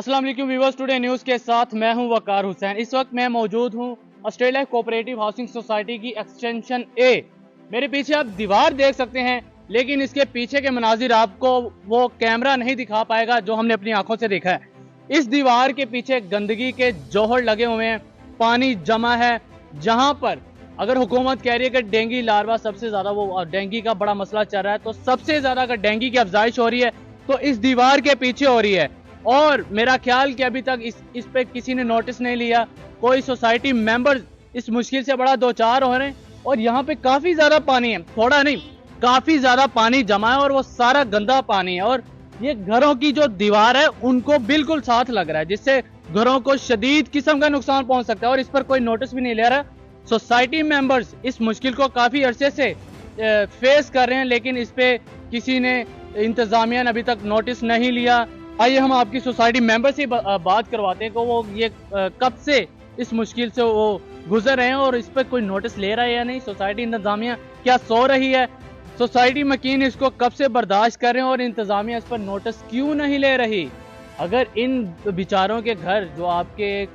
अस्सलाम वालेकुम viewers, today news के साथ मैं हूं वकार हुसैन। इस वक्त मैं मौजूद हूं ऑस्ट्रेलिया कोऑपरेटिव हाउसिंग सोसाइटी की एक्सटेंशन ए। मेरे पीछे आप दीवार देख सकते हैं, लेकिन इसके पीछे के मनाजिर आपको वो कैमरा नहीं दिखा पाएगा जो हमने अपनी आंखों से देखा है। इस दीवार के पीछे गंदगी के जौहर लगे हुए हैं, पानी जमा है, जहां पर अगर हुकूमत कह रही है कि डेंगू लार्वा सबसे ज़्यादा वो डेंगू का बड़ा मसला चल रहा है, तो सबसे ज़्यादा अगर डेंगू की अफजाइश हो रही है तो इस दीवार के पीछे हो रही है। और मेरा ख्याल कि अभी तक इस पे किसी ने नोटिस नहीं लिया, कोई सोसाइटी मेंबर्स इस मुश्किल से बड़ा दो चार हो रहे हैं। और यहाँ पे काफी ज्यादा पानी है, थोड़ा नहीं काफी ज्यादा पानी जमा है और वो सारा गंदा पानी है। और ये घरों की जो दीवार है उनको बिल्कुल साथ लग रहा है, जिससे घरों को शदीद किस्म का नुकसान पहुंच सकता है। और इस पर कोई नोटिस भी नहीं ले रहा। सोसाइटी मेंबर्स इस मुश्किल को काफी अरसे से फेस कर रहे हैं, लेकिन इस पे किसी ने इंतजामिया ने अभी तक नोटिस नहीं लिया। आइए हम आपकी सोसाइटी मेंबर से बात करवाते हैं कि वो ये कब से इस मुश्किल से वो गुजर रहे हैं और इस पर कोई नोटिस ले रहा है या नहीं। सोसाइटी इंतजामिया क्या सो रही है, सोसाइटी मकीन इसको कब से बर्दाश्त कर रहे हैं और इंतजामिया इस पर नोटिस क्यों नहीं ले रही। अगर इन बेचारों के घर जो आपके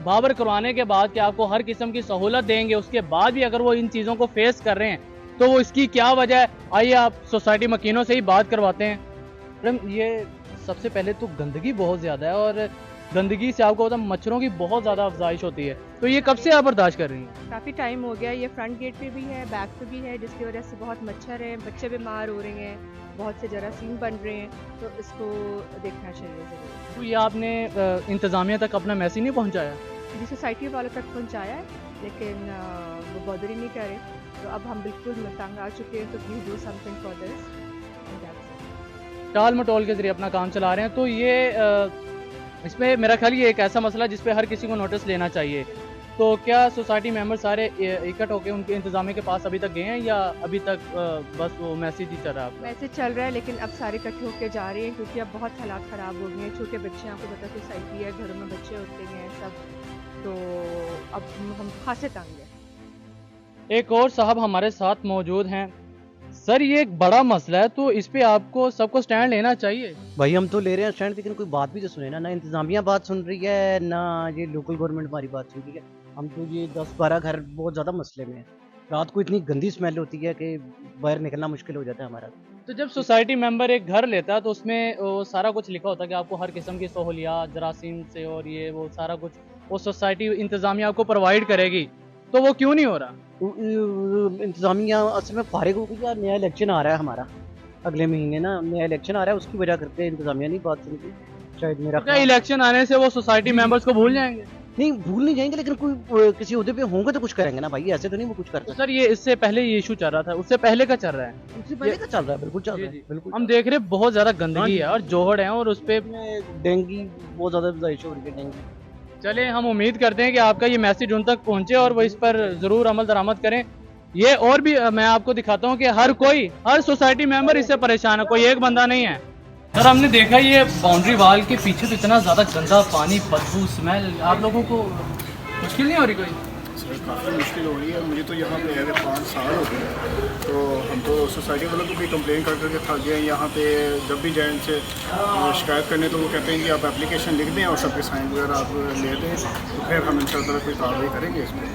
बाबर करवाने के बाद कि आपको हर किस्म की सहूलत देंगे, उसके बाद भी अगर वो इन चीज़ों को फेस कर रहे हैं तो वो इसकी क्या वजह है। आइए आप सोसाइटी मकीनों से ही बात करवाते हैं। मैडम, ये सबसे पहले तो गंदगी बहुत ज़्यादा है और गंदगी से आपको पता मच्छरों की बहुत ज़्यादा अफजाइश होती है, तो ये कब से आप बर्दाश्त कर रही हैं? काफ़ी टाइम हो गया। ये फ्रंट गेट पे भी है, बैक पे भी है, जिसकी वजह से बहुत मच्छर हैं, बच्चे बीमार हो रहे हैं, बहुत से जरासीम बन रहे हैं, तो इसको देखना चाहिए ज़रूर। तो ये आपने इंतज़ामिया तक अपना मैसेज नहीं पहुंचाया? जी, सोसाइटी वालों तक पहुंचाया है, लेकिन वो बॉदर ही नहीं करे। तो अब हम बिल्कुल तंग आ चुके हैं, तो please do something for this. टाल मटोल के जरिए अपना काम चला रहे हैं, तो ये इसमें मेरा ख्याल ये एक ऐसा मसला जिस पे हर किसी को नोटिस लेना चाहिए। तो क्या सोसाइटी मेंबर सारे इकट्ठ होकर उनके इंतजामिया के पास अभी तक गए हैं या अभी तक बस वो मैसेज ही चल रहा है? मैसेज चल रहा है, लेकिन अब सारे इकट्ठे होकर जा रहे हैं, क्योंकि अब बहुत हालात ख़राब हो गए हैं। छोटे बच्चे, आपको पता सोसाइटी है, घरों में बच्चे होते हैं सब, तो अब हम खासे तंग हैं। एक और साहब हमारे साथ मौजूद हैं। सर, ये एक बड़ा मसला है, तो इस पे आपको सबको स्टैंड लेना चाहिए। भाई हम तो ले रहे हैं स्टैंड, लेकिन कोई बात भी तो सुने ना इंतजामिया बात सुन रही है, ना ये लोकल गवर्नमेंट हमारी बात सुन रही है। हम तो ये 10-12 घर बहुत ज़्यादा मसले में है। रात को इतनी गंदी स्मेल होती है कि बाहर निकलना मुश्किल हो जाता है हमारा। तो जब सोसाइटी मेंबर एक घर लेता है तो उसमें वो सारा कुछ लिखा होता है कि आपको हर किस्म की सहूलियात जरासीम से और ये वो सारा कुछ वो सोसाइटी इंतजामिया आपको प्रोवाइड करेगी, तो वो क्यों नहीं हो रहा? इंतजामिया असल में फारिग हो गई। नया इलेक्शन आ रहा है हमारा अगले महीने ना, नया इलेक्शन आ रहा है, उसकी वजह करके इंतजामिया नहीं बात सुनती शायद। मेरा क्या इलेक्शन आने से वो सोसाइटी मेंबर्स को भूल जाएंगे? नहीं, भूल नहीं जाएंगे, लेकिन कोई किसी उहदे पे होंगे तो कुछ करेंगे ना भाई, ऐसे तो नहीं वो कुछ करते। तो सर, ये इससे पहले ये इशू चल रहा था, उससे पहले का चल रहा है? उससे पहले का चल रहा है, बिल्कुल चल रहा है, बिल्कुल। हम देख रहे हैं बहुत ज्यादा गंदगी है और जोहड़ है और उस पे डेंगू बहुत ज्यादा अफजाइश हो रही है, डेंगू। चले, हम उम्मीद करते हैं कि आपका ये मैसेज उन तक पहुंचे और वो इस पर जरूर अमल दरामद करें। ये और भी मैं आपको दिखाता हूँ कि हर सोसाइटी मेंबर इससे परेशान है, कोई एक बंदा नहीं है। सर, हमने देखा ये बाउंड्री वाल के पीछे तो इतना ज़्यादा गंदा पानी, बदबू, स्मेल, आप लोगों को मुश्किल नहीं हो रही कोई? सर, काफ़ी मुश्किल हो रही है। मुझे तो यहाँ पे अगर 5 साल हो गए, तो हम तो सोसाइटी वालों को भी कंप्लेन कर करके थक गए। यहाँ पे जब भी जाए इनसे शिकायत करने, तो वो कहते हैं कि आप एप्लीकेशन लिख दें और सबके साइन वगैरह आप ले दें, तो फिर हम इंशाल्लाह कोई कार्रवाई करेंगे इसमें।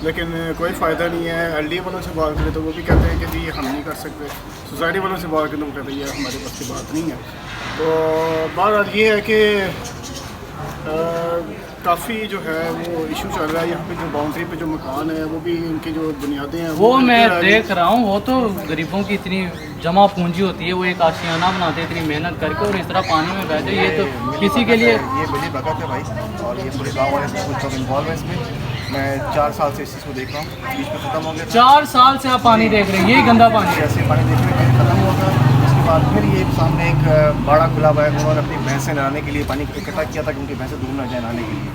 लेकिन कोई फ़ायदा नहीं है। LDA वालों से बात करें तो वो भी कहते हैं कि जी हम नहीं कर सकते। सोसाइटी वालों से बात करें तो वो कहते हैं ये हमारे पास की बात नहीं है। तो बात ये है कि काफ़ी जो है वो इशू चल रहा है। यहाँ पे जो बाउंड्री पे जो मकान है वो भी उनकी जो बुनियादें हैं वो मैं देख रहा हूँ। वो तो गरीबों की इतनी जमा पूंजी होती है, वो एक आशियाना बनाते हैं इतनी मेहनत करके और इस तरह पानी में बहते। ये तो किसी के लिए ये बड़ी भगत है भाई, और ये पूरे गाँव वाले कुछ लोग इन्वॉल्व है इसमें। मैं 4 साल से इस चीज़ को देख रहा हूँ, बीच में ख़त्म हो गया। 4 साल से आप पानी देख रहे हैं, यही गंदा पानी है? ऐसे पानी देख रहे हैं, ख़त्म होगा। उसके बाद फिर ये सामने एक बाड़ा खुला हुआ है, उन्होंने अपनी भैंसें नहाने के लिए पानी इकट्ठा किया था कि उनकी भैंसें दूर न जाए नहाने के लिए।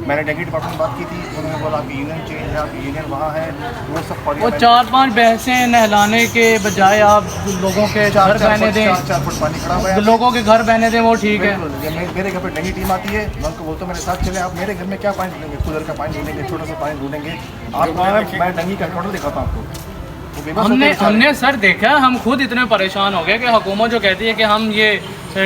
मैंने डेंगू डिपार्टमेंट में बात की थी, उन्होंने बोला आपकी यूनियन चेंज है, आपकी यूनियन वहाँ है, वो सब वो 4-5 भैंसें नहलाने के बजाय आप लोगों के घर बहने दें, 4 फुट पानी खड़ा हुआ है, लोगों के घर बहने दें, वो ठीक है। मेरे घर पर डेंगू टीम आती है, मैं उनको बोलता हूँ मेरे साथ चले, आप मेरे घर में क्या पानी ढूंढेंगे, कूलर का पानी ढूंढेंगे, छोटा सा पानी ढूंढेंगे। आप मैं डेंगू का टोटल दिखाता हूँ आपको। वो बेबस होते हैं बेचारे। हमने सर देखा, हम खुद इतने परेशान हो गए कि हुकूमत जो कहती है कि हम ये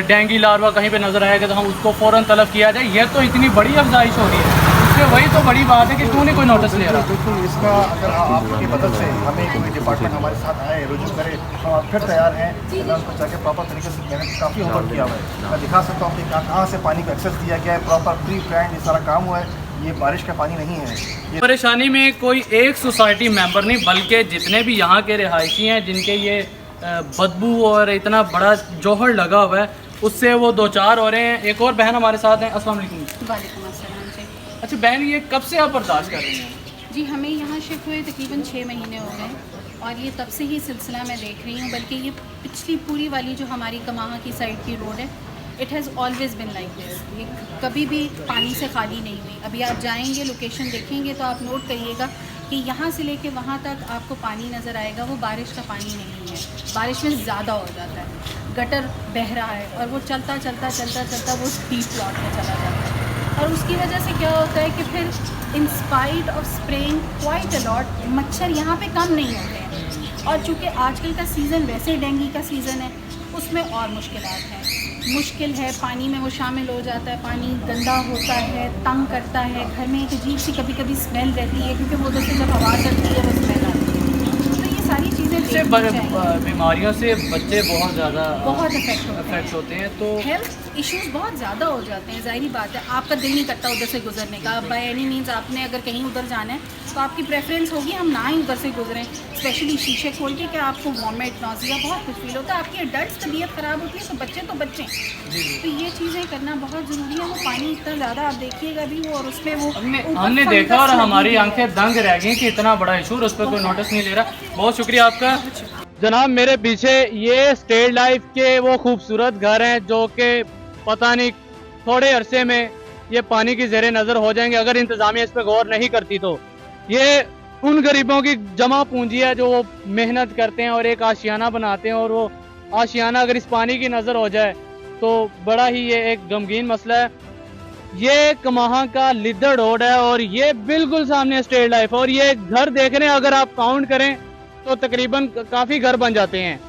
डेंगू लार्वा कहीं पे नजर आएगा तो हम उसको फौरन तलब किया जाए, ये तो इतनी बड़ी अफजाइश हो रही है, इससे वही तो बड़ी बात है कि क्यों नहीं कोई नोटिस ले रहा। बिल्कुल, इसका अगर आपकी मदद से हमें कोई डिपार्टमेंट हमारे साथ आए, रुजू करे, तो आप फिर तैयार हैं। मैं उसको जाके प्रॉपर तरीके से मैंने काफ़ी होमवर्क किया हुआ है, मैं दिखा सकता हूँ कि कहाँ से पानी को एक्सेस दिया गया है, प्रॉपर प्री प्लान ये सारा काम हुआ है। ये बारिश का पानी नहीं है, ये परेशानी में कोई एक सोसाइटी मेंबर नहीं बल्कि जितने भी यहाँ के रिहायशी हैं जिनके ये बदबू और इतना बड़ा जोहर लगा हुआ है उससे वो दो चार हो रहे हैं। एक और बहन हमारे साथ हैं। अस्सलाम वालेकुम। वालेकुम अस्सलाम जी। अच्छा बहन, ये कब से आप बर्दाश्त कर रही हैं? जी हमें यहाँ शिफ्ट हुए तकरीबन 6 महीने हो गए और ये तब से ही सिलसिला मैं देख रही हूँ, बल्कि ये पिछली पूरी वाली जो हमारी कमाहा की साइड की रोड है, it has always been like this. ये कभी भी पानी से खाली नहीं हुई। अभी आप जाएंगे, लोकेशन देखेंगे तो आप नोट करिएगा कि यहाँ से लेके वहाँ तक आपको पानी नज़र आएगा, वो बारिश का पानी नहीं है, बारिश में ज़्यादा हो जाता है, गटर बह रहा है और वो चलता चलता चलता चलता वो डीप प्लॉट में चला जाता है। और उसकी वजह से क्या होता है कि फिर in spite of spraying quite allot, मच्छर यहाँ पे कम नहीं होते हैं। और चूँकि आजकल का सीज़न वैसे डेंगू का सीज़न है, उसमें और मुश्किलात हैं। मुश्किल है, पानी में वो शामिल हो जाता है, पानी गंदा होता है, तंग करता है, घर में एक अजीब सी कभी कभी स्मेल रहती है क्योंकि वो उधर से जब हवा चलती है वो स्मेल आती है। तो ये सारी चीज़ें बीमारियों से बच्चे बहुत इफेक्ट होते हैं, तो हेल्थ इश्यूज बहुत ज़्यादा हो जाते हैं। ज़ाहिर बात है, आपका दिल नहीं करता उधर से गुजरने का। बाय एनी मीन्स आपने अगर कहीं उधर जाना है तो आपकी प्रेफरेंस होगी हम ना ही उधर से गुजरें, स्पेशली शीशे खोल के, कि आपको वॉमिट, नौजिया बहुत कुछ फील होता है, आपकी एडल्ट तबीयत ख़राब होती है तो बच्चे तो बच्चे। तो ये चीज़ें करना बहुत ज़रूरी है। वो पानी इतना ज़्यादा आप देखिएगा भी वो, और उसमें वो हमने देखा और हमारी आंखें दंग रह गई कि इतना बड़ा इशू उस पर कोई नोटिस नहीं ले रहा। बहुत शुक्रिया आपका जनाब। मेरे पीछे ये स्टेट लाइफ के वो खूबसूरत घर हैं जो कि पता नहीं थोड़े अरसे में ये पानी की ज़ेरे नज़र हो जाएंगे अगर इंतज़ामिया इस पर गौर नहीं करती। तो ये उन गरीबों की जमा पूंजी है जो वो मेहनत करते हैं और एक आशियाना बनाते हैं, और वो आशियाना अगर इस पानी की नज़र हो जाए तो बड़ा ही ये एक गमगीन मसला है। ये कमाहा का लिद्दड़ रोड है और ये बिल्कुल सामने स्टेट लाइफ, और ये घर देख रहे हैं, अगर आप काउंट करें तो तकरीबन काफ़ी घर बन जाते हैं।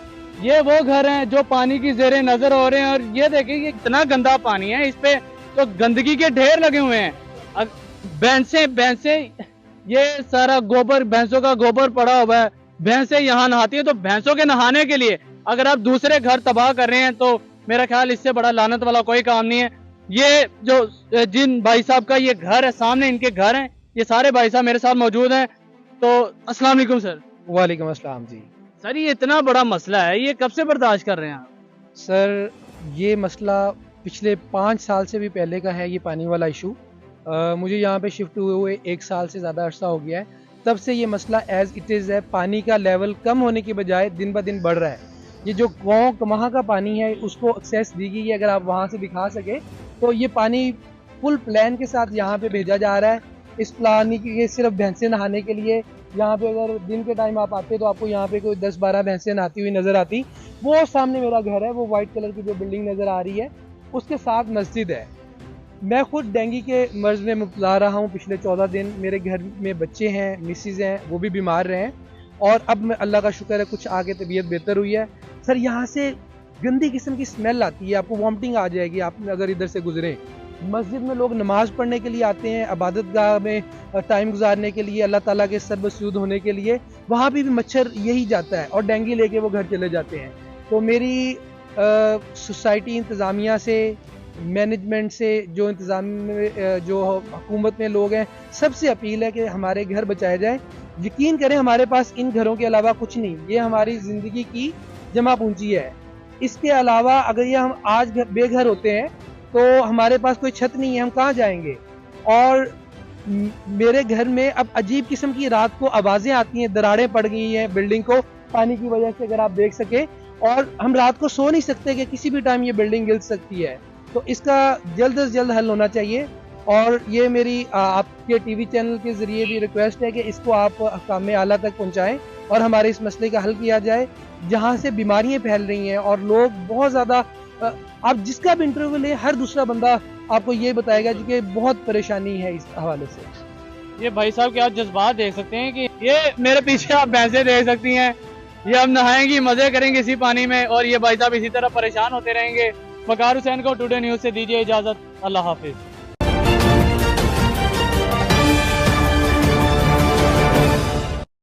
ये वो घर हैं जो पानी की ज़ेरे नज़र हो रहे हैं, और ये देखिए ये इतना गंदा पानी है, इस पे तो गंदगी के ढेर लगे हुए हैं। भैंसें ये सारा गोबर, भैंसों का गोबर पड़ा हुआ है, भैंसें यहाँ नहाती हैं। तो भैंसों के नहाने के लिए अगर आप दूसरे घर तबाह कर रहे हैं तो मेरा ख्याल इससे बड़ा लानत वाला कोई काम नहीं है। ये जो जिन भाई साहब का ये घर है, सामने इनके घर हैं, ये सारे भाई साहब मेरे साथ मौजूद हैं। तो अस्सलाम वालेकुम सर। वालेकुम अस्सलाम जी। सर ये इतना बड़ा मसला है, ये कब से बर्दाश्त कर रहे हैं आप? सर ये मसला पिछले 5 साल से भी पहले का है, ये पानी वाला इशू। मुझे यहाँ पे शिफ्ट हुए 1 साल से ज़्यादा अरसा हो गया है, तब से ये मसला एज़ इट इज़ है। पानी का लेवल कम होने की बजाय दिन ब दिन बढ़ रहा है। ये जो गाँव कमाहा का पानी है उसको एक्सेस दी गई है, अगर आप वहाँ से दिखा सके तो ये पानी फुल प्लान के साथ यहाँ पे भेजा जा रहा है। इस पानी के सिर्फ भैंसें नहाने के लिए, यहाँ पे अगर दिन के टाइम आप आते तो आपको यहाँ पे कोई 10-12 भैंसें नहाती हुई नज़र आती। वो सामने मेरा घर है, वो वाइट कलर की जो बिल्डिंग नज़र आ रही है उसके साथ मस्जिद है। मैं खुद डेंगू के मर्ज़ में मुब्तला रहा हूँ पिछले 14 दिन। मेरे घर में बच्चे हैं, मिसेज हैं, वो भी बीमार रहे हैं, और अब मैं अल्लाह का शुक्र है कुछ आगे तबीयत बेहतर हुई है। सर यहाँ से गंदी किस्म की स्मेल आती है, आपको वॉमिटिंग आ जाएगी आप अगर इधर से गुजरें। मस्जिद में लोग नमाज़ पढ़ने के लिए आते हैं, इबादत गाह में टाइम गुजारने के लिए, अल्लाह ताला के सरबसूद होने के लिए, वहाँ भी मच्छर यही जाता है और डेंगू लेके वो घर चले जाते हैं। तो मेरी सोसाइटी इंतज़ामिया से, मैनेजमेंट से, जो जो हुकूमत में लोग हैं, सबसे अपील है कि हमारे घर बचाए जाए। यकीन करें हमारे पास इन घरों के अलावा कुछ नहीं, ये हमारी ज़िंदगी की जमा पूंजी है। इसके अलावा अगर ये हम आज बेघर होते हैं तो हमारे पास कोई छत नहीं है, हम कहाँ जाएंगे। और मेरे घर में अब अजीब किस्म की रात को आवाज़ें आती हैं, दरारें पड़ गई हैं बिल्डिंग को पानी की वजह से, अगर आप देख सके, और हम रात को सो नहीं सकते कि किसी भी टाइम ये बिल्डिंग गिर सकती है। तो इसका जल्द से जल्द हल होना चाहिए, और ये मेरी आपके टीवी चैनल के ज़रिए भी रिक्वेस्ट है कि इसको आप अहकाम आला तक पहुँचाएँ और हमारे इस मसले का हल किया जाए। जहाँ से बीमारियाँ फैल रही हैं और लोग बहुत ज़्यादा, आप जिसका भी इंटरव्यू लें हर दूसरा बंदा आपको ये बताएगा कि बहुत परेशानी है इस हवाले से। ये भाई साहब के आप जज्बात देख सकते हैं कि ये मेरे पीछे आप भैंसें देख सकती हैं, ये अब नहाएंगी, मजे करेंगे इसी पानी में, और ये भाई साहब इसी तरह परेशान होते रहेंगे। वकार हुसैन को टुडे न्यूज़ से दीजिए इजाजत। अल्लाह हाफिज।